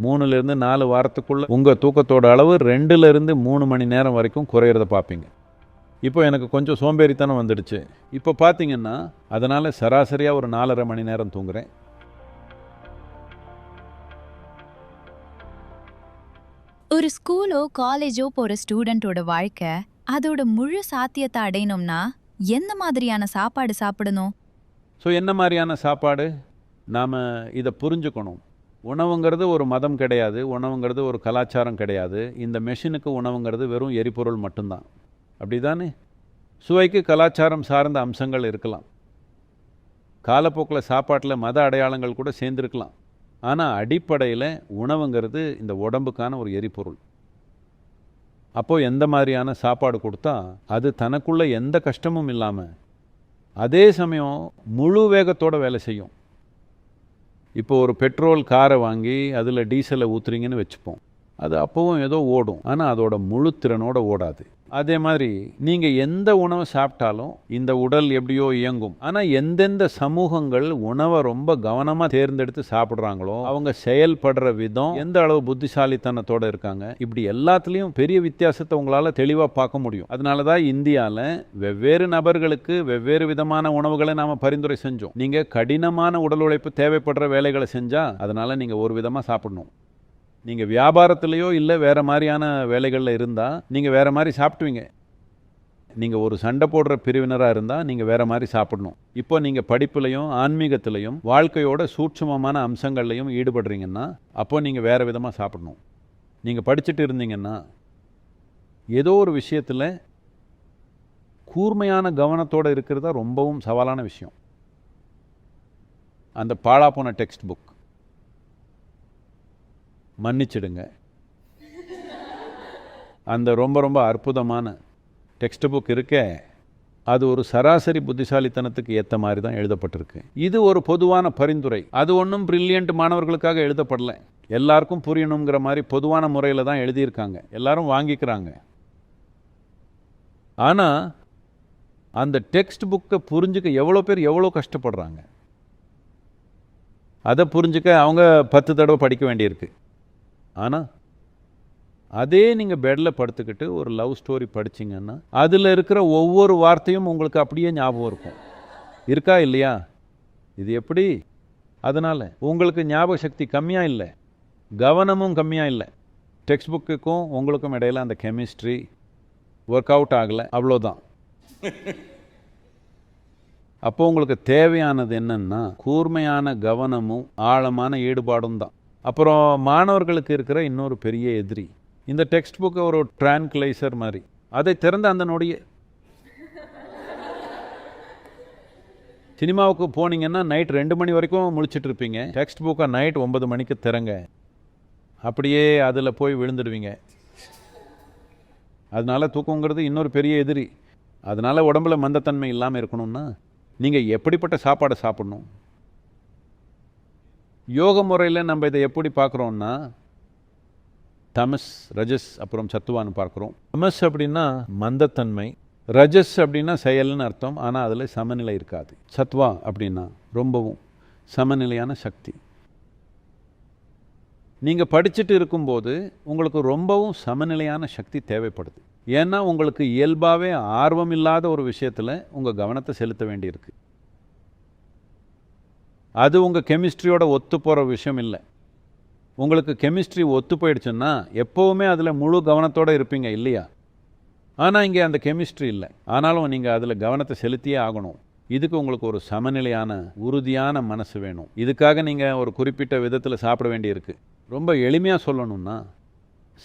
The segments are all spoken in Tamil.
3லேருந்து 4 வாரத்துக்குள்ளே உங்கள் தூக்கத்தோட அளவு 2லேருந்து 3 மணி நேரம் வரைக்கும் குறையிறத பார்ப்பீங்க. இப்போ எனக்கு கொஞ்சம் சோம்பேறித்தனம் வந்துடுச்சு. இப்போ பார்த்தீங்கன்னா அதனால் சராசரியாக ஒரு 4.5 மணி நேரம் தூங்குறேன். ஒரு ஸ்கூலோ காலேஜோ போற ஸ்டூடெண்டோட வாழ்க்கை அதோட முழு சாத்தியத்தை அடையணும்னா எந்த மாதிரியான சாப்பாடு சாப்பிடணும்? ஸோ என்ன மாதிரியான சாப்பாடு? நாம் இதை புரிஞ்சுக்கணும். உணவுங்கிறது ஒரு மதம் கிடையாது, உணவுங்கிறது ஒரு கலாச்சாரம் கிடையாது. இந்த மெஷினுக்கு உணவுங்கிறது வெறும் எரிபொருள் மட்டும்தான். அப்படி தானே? சுவைக்கு கலாச்சாரம் சார்ந்த அம்சங்கள் இருக்கலாம். காலப்போக்கில் சாப்பாட்டில் மத அடையாளங்கள் கூட சேர்ந்துருக்கலாம். ஆனால் அடிப்படையில் உணவுங்கிறது இந்த உடம்புக்கான ஒரு எரிபொருள். அப்போது எந்த மாதிரியான சாப்பாடு கொடுத்தா அது தனக்குள்ள எந்த கஷ்டமும் இல்லாமல் அதே சமயம் முழு வேகத்தோடு வேலை செய்யும். இப்போ ஒரு பெட்ரோல் காரை வாங்கி அதில் டீசலை ஊற்றுறீங்கன்னு வச்சுப்போம். அது அப்போவும் ஏதோ ஓடும், ஆனால் அதோட முழு திறனோடு ஓடாது. அதே மாதிரி நீங்கள் எந்த உணவை சாப்பிட்டாலும் இந்த உடல் எப்படியோ இயங்கும். ஆனால் எந்தெந்த சமூகங்கள் உணவை ரொம்ப கவனமாக தேர்ந்தெடுத்து சாப்பிட்றாங்களோ அவங்க செயல்படுற விதம், எந்த அளவு புத்திசாலித்தனத்தோடு இருக்காங்க, இப்படி எல்லாத்துலேயும் பெரிய வித்தியாசத்தை உங்களால் தெளிவாக பார்க்க முடியும். அதனால தான் இந்தியாவில் வெவ்வேறு நபர்களுக்கு வெவ்வேறு விதமான உணவுகளை நாம் பரிந்துரை செஞ்சோம். நீங்கள் கடினமான உடல் உழைப்பு தேவைப்படுற வேலைகளை செஞ்சால் அதனால் நீங்கள் ஒரு விதமாக சாப்பிடணும். நீங்கள் வியாபாரத்திலையோ இல்லை வேறு மாதிரியான வேலைகளில் இருந்தால் நீங்கள் வேறு மாதிரி சாப்பிடுவீங்க. நீங்கள் ஒரு சண்டை போடுற பிரிவினராக இருந்தால் நீங்கள் வேறு மாதிரி சாப்பிடணும். இப்போ நீங்கள் படிப்புலையும் ஆன்மீகத்திலையும் வாழ்க்கையோட சூட்சுமமான அம்சங்கள்லையும் ஈடுபடுறீங்கன்னா அப்போ நீங்கள் வேறு விதமாக சாப்பிடணும். நீங்கள் படிச்சுட்டு இருந்தீங்கன்னா ஏதோ ஒரு விஷயத்தில் கூர்மையான கவனத்தோடு இருக்கிறதா ரொம்பவும் சவாலான விஷயம். அந்த பாழாப்போன டெக்ஸ்ட் புக், மன்னிச்சிடுங்க, அந்த ரொம்ப ரொம்ப அற்புதமான டெக்ஸ்ட் புக் இருக்கே, அது ஒரு சராசரி புத்திசாலித்தனத்துக்கு ஏற்ற மாதிரி தான் எழுதப்பட்டிருக்கு. இது ஒரு பொதுவான பரிந்துரை. அது ஒன்றும் பிரில்லியன்ட் மாணவர்களுக்காக எழுதப்படலை. எல்லாருக்கும் புரியணுங்கிற மாதிரி பொதுவான முறையில் தான் எழுதியிருக்காங்க. எல்லாரும் வாங்கிக்கிறாங்க. ஆனால் அந்த டெக்ஸ்ட் புக்கை புரிஞ்சுக்க எவ்வளோ பேர் எவ்வளோ கஷ்டப்படுறாங்க. அதை புரிஞ்சுக்க அவங்க 10 தடவை படிக்க வேண்டியிருக்கு. ஆனால் அதே நீங்கள் பெட்டில் படுத்துக்கிட்டு ஒரு லவ் ஸ்டோரி படிச்சிங்கன்னா அதில் இருக்கிற ஒவ்வொரு வார்த்தையும் உங்களுக்கு அப்படியே ஞாபகம் இருக்கும். இருக்கா இல்லையா? இது எப்படி? அதனால் உங்களுக்கு ஞாபக சக்தி கம்மியாக இல்லை, கவனமும் கம்மியாக இல்லை. டெக்ஸ்ட் புக்குக்கும் உங்களுக்கும் இடையில் அந்த கெமிஸ்ட்ரி ஒர்க் அவுட் ஆகலை, அவ்வளோதான். அப்போ உங்களுக்கு தேவையானது என்னன்னா கூர்மையான கவனமும் ஆழமான ஈடுபாடும் தான். அப்புறம் மாணவர்களுக்கு இருக்கிற இன்னொரு பெரிய எதிரி இந்த டெக்ஸ்ட் புக்கை ஒரு ட்ரான்க்ளைசர் மாதிரி. அதை திறந்த அந்த நொடியே சினிமாவுக்கு போனீங்கன்னா நைட் 2 மணி வரைக்கும் முழிச்சிட்டு இருப்பீங்க. டெக்ஸ்ட் புக்கை நைட் 9 மணிக்கு திறங்க, அப்படியே அதில் போய் விழுந்துடுவீங்க. அதனால தூக்கங்கிறது இன்னொரு பெரிய எதிரி. அதனால் உடம்புல மந்தத்தன்மை இல்லாமல் இருக்கணும்னா நீங்கள் எப்படிப்பட்ட சாப்பாடை சாப்பிடணும்? யோக முறையில் நம்ம இதை எப்படி பார்க்குறோன்னா தமஸ், ரஜஸ், அப்புறம் சத்துவான்னு பார்க்குறோம். தமஸ் அப்படின்னா மந்தத்தன்மை, ரஜஸ் அப்படின்னா செயல்னு அர்த்தம், ஆனால் அதில் சமநிலை இருக்காது. சத்வா அப்படின்னா ரொம்பவும் சமநிலையான சக்தி. நீங்கள் படிச்சுட்டு இருக்கும்போது உங்களுக்கு ரொம்பவும் சமநிலையான சக்தி தேவைப்படுது. ஏன்னா உங்களுக்கு இயல்பாகவே ஆர்வம் இல்லாத ஒரு விஷயத்தில் உங்கள் கவனத்தை செலுத்த வேண்டியிருக்கு. அது உங்கள் கெமிஸ்ட்ரியோட ஒத்து போகிற விஷயம் இல்லை. உங்களுக்கு கெமிஸ்ட்ரி ஒத்து போயிடுச்சுன்னா எப்போவுமே அதில் முழு கவனத்தோடு இருப்பீங்க இல்லையா? ஆனால் இங்கே அந்த கெமிஸ்ட்ரி இல்லை, ஆனாலும் நீங்கள் அதில் கவனத்தை செலுத்தியே ஆகணும். இதுக்கு உங்களுக்கு ஒரு சமநிலையான உறுதியான மனசு வேணும். இதுக்காக நீங்கள் ஒரு குறிப்பிட்ட விதத்தில் சாப்பிட வேண்டியிருக்கு. ரொம்ப எளிமையாக சொல்லணும்னா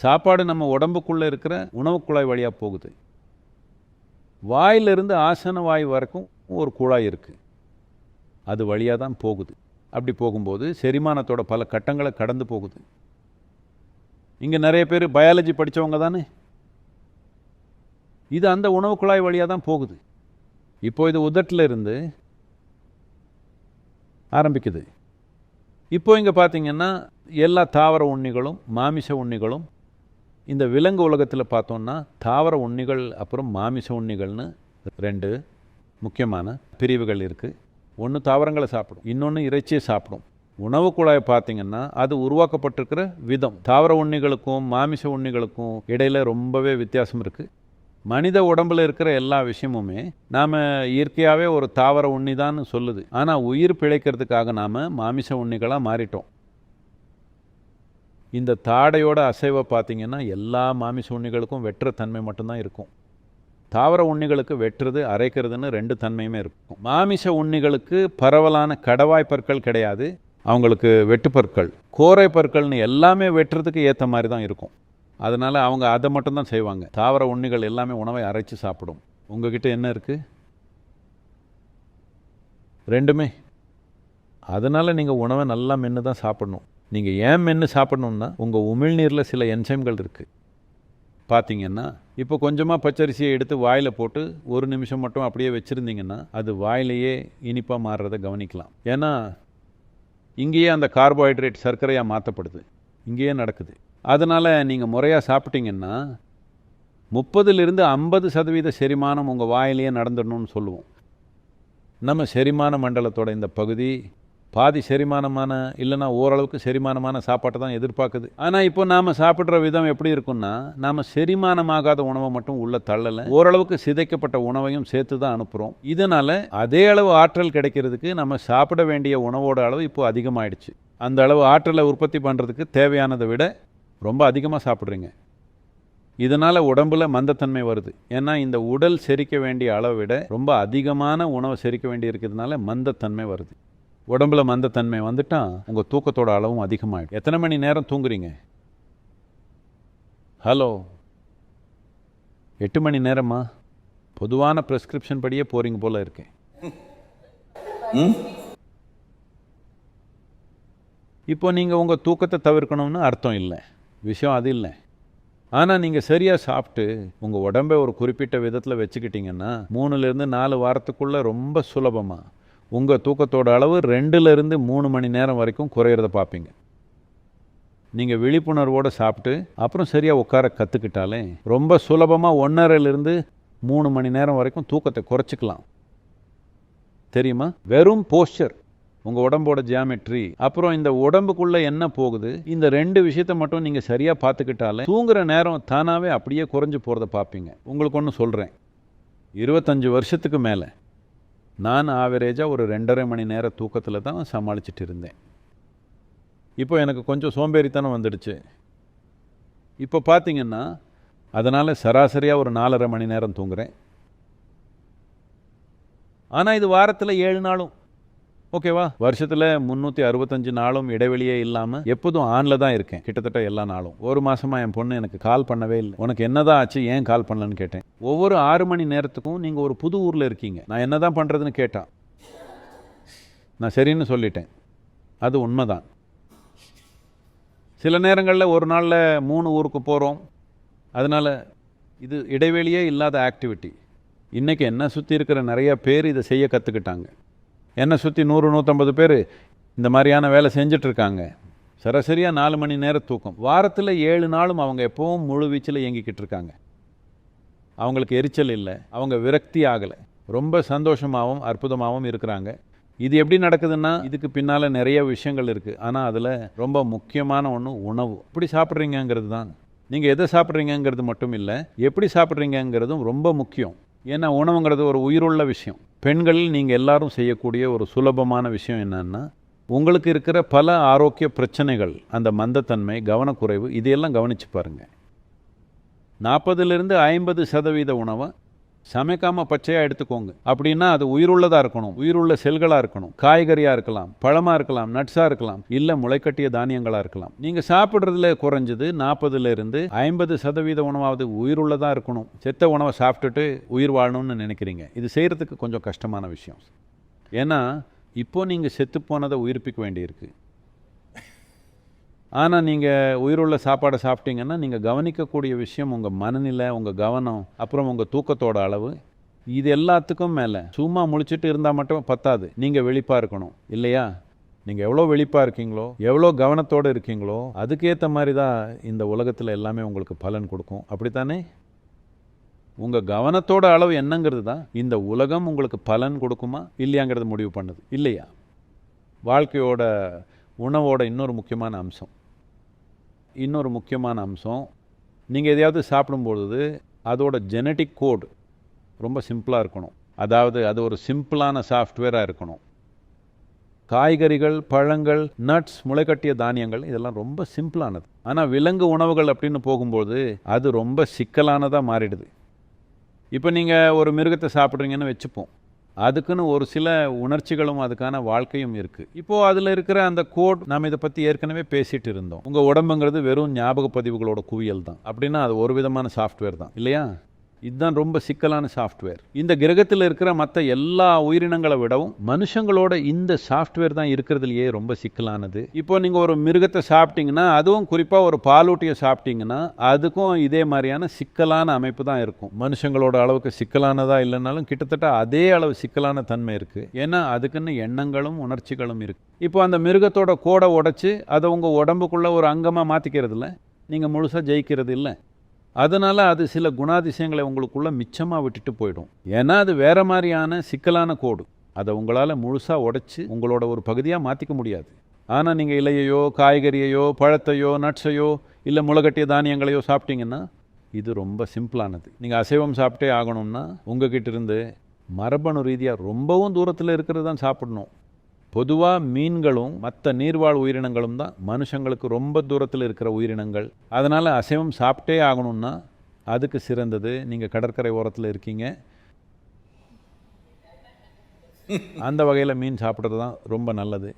சாப்பாடு நம்ம உடம்புக்குள்ளே இருக்கிற உணவு குழாய் வழியாக போகுது. வாயிலிருந்து ஆசன வாய் வரைக்கும் ஒரு குழாய் இருக்குது, அது வழியாக தான் போகுது. அப்படி போகும்போது செரிமானத்தோட பல கட்டங்களை கடந்து போகுது. இங்கே நிறைய பேர் பயாலஜி படித்தவங்க தானே. இது அந்த உணவு குழாய் வழியாக தான் போகுது. இப்போ இது உதட்டில் இருந்து ஆரம்பிக்குது. இப்போ இங்கே பார்த்தீங்கன்னா எல்லா தாவர உண்ணிகளும் மாமிச உண்ணிகளும், இந்த விலங்கு உலகத்தில் பார்த்தோன்னா தாவர உண்ணிகள் அப்புறம் மாமிச உண்ணிகள்னு 2 முக்கியமான பிரிவுகள் இருக்குது. ஒன்று தாவரங்களை சாப்பிடும், இன்னொன்று இறைச்சியை சாப்பிடும். உணவு குழாய் பார்த்தீங்கன்னா அது உருவாக்கப்பட்டிருக்கிற விதம் தாவர உண்ணிகளுக்கும் மாமிச உண்ணிகளுக்கும் இடையில் ரொம்பவே வித்தியாசம் இருக்குது. மனித உடம்பில் இருக்கிற எல்லா விஷயமுமே நாம் இயற்கையாகவே ஒரு தாவர உண்ணி தான் சொல்லுது. ஆனால் உயிர் பிழைக்கிறதுக்காக நாம் மாமிச உண்ணிகளாக மாறிட்டோம். இந்த தாடையோட அசைவை பார்த்தீங்கன்னா எல்லா மாமிச உண்ணிகளுக்கும் வெட்டுற தன்மை மட்டும்தான் இருக்கும். தாவர உண்ணிகளுக்கு வெட்டுறது அரைக்கிறதுன்னு 2 தன்மையுமே இருக்கும். மாமிச உண்ணிகளுக்கு பரவலான கடவாய் பற்கள் கிடையாது, அவங்களுக்கு வெட்டு பற்கள், கோரை பற்கள்னு எல்லாமே வெட்டுறதுக்கு ஏற்ற மாதிரி தான் இருக்கும். அதனால் அவங்க அதை மட்டும்தான் செய்வாங்க. தாவர உண்ணிகள் எல்லாமே உணவை அரைச்சி சாப்பிடும். உங்ககிட்ட என்ன இருக்குது? 2மே. அதனால் நீங்கள் உணவை நல்லா மென்று தான் சாப்பிடணும். நீங்கள் ஏன் மென்று சாப்பிடணுன்னா உங்கள் உமிழ்நீரில் சில என்சைம்கள் இருக்குது. பார்த்தீங்கன்னா இப்போ கொஞ்சமாக பச்சரிசியை எடுத்து வாயில் போட்டு 1 நிமிஷம் மட்டும் அப்படியே வச்சுருந்தீங்கன்னா அது வாயிலேயே இனிப்பாக மாறுறதை கவனிக்கலாம். ஏன்னா இங்கேயே அந்த கார்போஹைட்ரேட் சர்க்கரையாக மாற்றப்படுது, இங்கேயே நடக்குது. அதனால் நீங்கள் முறையாக சாப்பிட்டீங்கன்னா 30லிருந்து 50% செரிமானம் உங்கள் வாயிலேயே நடந்துடணும்னு சொல்லுவோம். நம்ம செரிமான மண்டலத்தோட இந்த பகுதி பாதி செரிமானமான இல்லைனா ஓரளவுக்கு செரிமானமான சாப்பாட்டை தான் எதிர்பார்க்குது. ஆனால் இப்போ நாம் சாப்பிட்ற விதம் எப்படி இருக்குன்னா, நாம் செரிமானமாகாத உணவை மட்டும் உள்ள தள்ளலை, ஓரளவுக்கு சிதைக்கப்பட்ட உணவையும் சேர்த்து தான் அனுப்புகிறோம். இதனால் அதே அளவு ஆற்றல் கிடைக்கிறதுக்கு நம்ம சாப்பிட வேண்டிய உணவோட அளவு இப்போ அதிகமாகிடுச்சு. அந்த அளவு ஆற்றலை உற்பத்தி பண்ணுறதுக்கு தேவையானதை விட ரொம்ப அதிகமாக சாப்பிட்றீங்க. இதனால் உடம்பில் மந்தத்தன்மை வருது. ஏன்னா இந்த உடல் செரிக்க வேண்டிய அளவை விட ரொம்ப அதிகமான உணவை செரிக்க வேண்டி இருக்கிறதுனால மந்தத்தன்மை வருது. உடம்புல மந்தத்தன்மை வந்துட்டால் உங்கள் தூக்கத்தோட அளவும் அதிகமாகிடும். எத்தனை மணி நேரம் தூங்குறீங்க? ஹலோ, 8 மணி நேரமா? பொதுவான ப்ரெஸ்கிரிப்ஷன் படியே போகிறீங்க போல இருக்கேன். இப்போ நீங்கள் உங்கள் தூக்கத்தை தவிர்க்கணும்னு அர்த்தம் இல்லை, விஷயம் அது இல்லை. ஆனால் நீங்கள் சரியாக சாப்பிட்டு உங்கள் உடம்பை ஒரு குறிப்பிட்ட விதத்தில் வச்சுக்கிட்டிங்கன்னா 3லேருந்து 4 வாரத்துக்குள்ளே ரொம்ப சுலபமாக உங்கள் தூக்கத்தோட அளவு 2லேருந்து 3 மணி நேரம் வரைக்கும் குறையிறத பார்ப்பீங்க. நீங்கள் விழிப்புணர்வோடு சாப்பிட்டு அப்புறம் சரியாக உட்கார கற்றுக்கிட்டாலே ரொம்ப சுலபமாக 1.5லேருந்து 3 மணி நேரம் வரைக்கும் தூக்கத்தை குறைச்சிக்கலாம். தெரியுமா? வெறும் போஸ்டர், உங்கள் உடம்போட ஜியாமெட்ரி, அப்புறம் இந்த உடம்புக்குள்ளே என்ன போகுது, இந்த 2 விஷயத்தை மட்டும் நீங்கள் சரியாக பார்த்துக்கிட்டாலே தூங்குகிற நேரம் தானாகவே அப்படியே குறைஞ்சி போகிறத பார்ப்பீங்க. உங்களுக்கு ஒன்று சொல்கிறேன், 25 வருஷத்துக்கு மேலே நான் ஆவரேஜாக ஒரு 2.5 மணி நேர தூக்கத்தில் தான் சமாளிச்சுட்டு இருந்தேன். இப்போ எனக்கு கொஞ்சம் சோம்பேறித்தனம் வந்துடுச்சு. இப்போ பார்த்தீங்கன்னா அதனால் சராசரியாக ஒரு 4.5 மணி நேரம் தூங்குறேன். ஆனால் இது வாரத்தில் 7 நாளும் ஓகேவா? வருஷத்தில் 365 நாளும் இடைவெளியே இல்லாமல் எப்போதும் ஆனில் தான் இருக்கேன், கிட்டத்தட்ட எல்லா நாளும். ஒரு மாதமாக என் பொண்ணு எனக்கு கால் பண்ணவே இல்லை. உனக்கு என்னதான் ஆச்சு, ஏன் கால் பண்ணலன்னு கேட்டேன். ஒவ்வொரு 6 மணி நேரத்துக்கும் நீங்கள் ஒரு புது ஊரில் இருக்கீங்க, நான் என்ன தான் பண்ணுறதுன்னு கேட்டான். நான் சரின்னு சொல்லிட்டேன். அது உண்மைதான். சில நேரங்களில் ஒரு நாளில் 3 ஊருக்கு போகிறோம். அதனால் இது இடைவெளியே இல்லாத ஆக்டிவிட்டி. இன்றைக்கி என்ன சுற்றி இருக்கிற நிறைய பேர் இதை செய்ய கற்றுக்கிட்டாங்க. என்னை சுற்றி 100-150 பேர் இந்த மாதிரியான வேலை செஞ்சிட்ருக்காங்க. சராசரியாக 4 மணி நேரம் தூக்கம். வாரத்தில் 7 நாளும் அவங்க எப்போவும் முழு வீச்சில் இயங்கிக்கிட்டு இருக்காங்க. அவங்களுக்கு எரிச்சல் இல்லை, அவங்க விரக்தி ஆகலை, ரொம்ப சந்தோஷமாகவும் அற்புதமாகவும் இருக்கிறாங்க. இது எப்படி நடக்குதுன்னா இதுக்கு பின்னால் நிறைய விஷயங்கள் இருக்குது. ஆனால் அதில் ரொம்ப முக்கியமான ஒன்று உணவு. எப்படி சாப்பிட்றீங்கிறது தான். நீங்கள் எதை சாப்பிட்றீங்கிறது மட்டும் இல்லை, எப்படி சாப்பிட்றீங்கிறதும் ரொம்ப முக்கியம். ஏன்னா உணவுங்கிறது ஒரு உயிருள்ள விஷயம். பெண்களில் நீங்கள் எல்லாரும் செய்யக்கூடிய ஒரு சுலபமான விஷயம் என்னன்னா, உங்களுக்கு இருக்கிற பல ஆரோக்கிய பிரச்சனைகள், அந்த மந்தத்தன்மை, கவனக்குறைவு, இதையெல்லாம் கவனித்து பாருங்கள். 40லேருந்து 50% உணவை சமைக்காமல் பச்சையாக எடுத்துக்கோங்க. அப்படின்னா அது உயிருள்ளதாக இருக்கணும், உயிருள்ள செல்களாக இருக்கணும். காய்கறியாக இருக்கலாம், பழமாக இருக்கலாம், நட்ஸாக இருக்கலாம், இல்லை முளைக்கட்டிய தானியங்களாக இருக்கலாம். நீங்கள் சாப்பிட்றதுல குறைஞ்சது 40லேருந்து 50% உணவாவது உயிருள்ளதாக இருக்கணும். செத்த உணவை சாப்பிட்டுட்டு உயிர் வாழணும்னு நினைக்கிறீங்க, இது செய்கிறதுக்கு கொஞ்சம் கஷ்டமான விஷயம். ஏன்னா இப்போது நீங்கள் செத்து போனதை உயிர்ப்பிக்க வேண்டியிருக்கு. ஆனால் நீங்கள் உயிருள்ள சாப்பாடை சாப்பிட்டீங்கன்னா நீங்கள் கவனிக்கக்கூடிய விஷயம் உங்கள் மனநிலை, உங்கள் கவனம், அப்புறம் உங்கள் தூக்கத்தோட அளவு, இது எல்லாத்துக்கும் மேலே சும்மா முழிச்சிட்டு இருந்தால் மட்டும் பத்தாது. நீங்கள் விழிப்பாக இருக்கணும் இல்லையா? நீங்கள் எவ்வளோ விழிப்பாக இருக்கீங்களோ, எவ்வளோ கவனத்தோடு இருக்கீங்களோ, அதுக்கேற்ற மாதிரி தான் இந்த உலகத்தில் எல்லாமே உங்களுக்கு பலன் கொடுக்கும். அப்படித்தானே? உங்கள் கவனத்தோட அளவு என்னங்கிறது தான் இந்த உலகம் உங்களுக்கு பலன் கொடுக்குமா இல்லையாங்கிறது முடிவு பண்ணுது இல்லையா? வாழ்க்கையோட உணவோட இன்னொரு முக்கியமான அம்சம் நீங்கள் எதையாவது சாப்பிடும்பொழுது அதோட ஜெனட்டிக் கோட் ரொம்ப சிம்பிளாக இருக்கணும். அதாவது அது ஒரு சிம்பிளான சாஃப்ட்வேராக இருக்கணும். காய்கறிகள், பழங்கள், நட்ஸ், முளைக்கட்டிய தானியங்கள் இதெல்லாம் ரொம்ப சிம்பிளானது. ஆனால் விலங்கு உணவுகள் அப்படின்னு போகும்போது அது ரொம்ப சிக்கலானதாக மாறிடுது. இப்போ நீங்கள் ஒரு மிருகத்தை சாப்பிட்றீங்கன்னு வச்சுப்போம், அதுக்குன்னு ஒரு சில உணர்ச்சிகளும் அதுக்கான வாழ்க்கையும் இருக்குது. இப்போது அதில் இருக்கிற அந்த கோட், நாம் இதை பற்றி ஏற்கனவே பேசிகிட்டு இருந்தோம். உங்கள் உடம்புங்கிறது வெறும் ஞாபக பதிவுகளோட குவியல் தான். அப்படின்னா அது ஒரு விதமான சாஃப்ட்வேர் தான் இல்லையா? இதுதான் ரொம்ப சிக்கலான சாஃப்ட்வேர். இந்த கிரகத்தில் இருக்கிற மற்ற எல்லா உயிரினங்களை விடவும் மனுஷங்களோட இந்த சாஃப்ட்வேர் தான் இருக்கிறதுலையே ரொம்ப சிக்கலானது. இப்போ நீங்கள் ஒரு மிருகத்தை சாப்பிட்டீங்கன்னா, அதுவும் குறிப்பாக ஒரு பாலூட்டியை சாப்பிட்டீங்கன்னா அதுக்கும் இதே மாதிரியான சிக்கலான அமைப்பு தான் இருக்கும். மனுஷங்களோட அளவுக்கு சிக்கலானதாக இல்லைனாலும் கிட்டத்தட்ட அதே அளவு சிக்கலான தன்மை இருக்குது. ஏன்னா அதுக்குன்னு எண்ணங்களும் உணர்ச்சிகளும் இருக்குது. இப்போ அந்த மிருகத்தோட கோடை உடைச்சி அதை உங்கள் உடம்புக்குள்ளே ஒரு அங்கமாக மாற்றிக்கிறது இல்லை, நீங்கள் முழுசாக ஜெயிக்கிறது இல்லை. அதனால் அது சில குணாதிசயங்களை உங்களுக்குள்ளே மிச்சமாக விட்டுட்டு போயிடும். ஏன்னா அது வேறு மாதிரியான சிக்கலான கோடு. அதை உங்களால் முழுசாக உடைச்சி உங்களோட ஒரு பகுதியாக மாற்றிக்க முடியாது. ஆனால் நீங்கள் இலையையோ, காய்கறியையோ, பழத்தையோ, நட்ஸையோ, இல்லை முளைக்கட்டிய தானியங்களையோ சாப்பிட்டீங்கன்னா இது ரொம்ப சிம்பிளானது. நீங்கள் அசைவம் சாப்பிட்டே ஆகணும்னா உங்ககிட்ட இருந்து மரபணு ரீதியாக ரொம்பவும் தூரத்தில் இருக்கிறது தான் சாப்பிடணும். பொதுவாக மீன்களும் மற்ற நீர்வாழ் உயிரினங்களும் தான் மனுஷங்களுக்கு ரொம்ப தூரத்தில் இருக்கிற உயிரினங்கள். அதனால் அசைவம் சாப்பிட்டே ஆகணும்னா அதுக்கு சிறந்தது நீங்கள் கடற்கரை ஓரத்தில் இருக்கீங்க, அந்த வகையில் மீன் சாப்பிட்றது தான் ரொம்ப நல்லது.